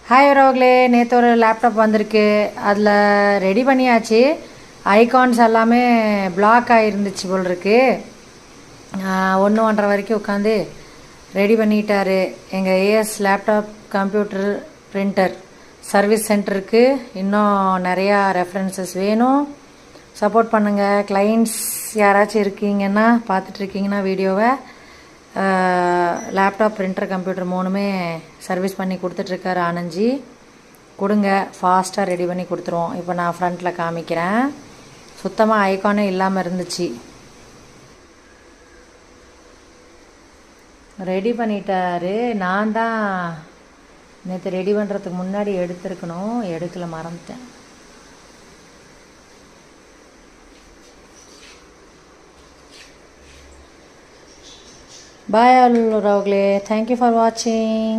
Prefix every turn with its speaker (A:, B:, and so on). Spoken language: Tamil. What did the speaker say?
A: ஹாய் உறவுகளே, நேற்று ஒரு லேப்டாப் வந்திருக்கு. அதில் ரெடி பண்ணியாச்சு. ஐகான்ஸ் எல்லாமே பிளாக் ஆகிருந்துச்சு போல் இருக்கு. 1-1:30 வரைக்கும் உட்காந்து ரெடி பண்ணிட்டாரு எங்கள் as laptop computer printer service சென்டருக்கு. இன்னும் நிறையா ரெஃபரன்சஸ் வேணும், சப்போர்ட் பண்ணுங்கள். கிளைண்ட்ஸ் யாராச்சும் இருக்கீங்கன்னா, பார்த்துட்ருக்கீங்கன்னா வீடியோவை, லேப்டாப் பிரிண்டர் கம்ப்யூட்டர் 3மே சர்வீஸ் பண்ணி கொடுத்துட்ருக்காரு ஆனந்த்ஜி. கொடுங்க, ஃபாஸ்ட்டாக ரெடி பண்ணி கொடுத்துருவோம். இப்போ நான் ஃப்ரண்ட்டில் காமிக்கிறேன். சுத்தமாக ஐகானே இல்லாமல் இருந்துச்சு. ரெடி பண்ணிட்டாரு. நான் தான் நேற்று ரெடி பண்ணுறதுக்கு முன்னாடி எடுத்துருக்கணும், எடுக்கல, மறந்துட்டேன். Bye all, Thank you for watching.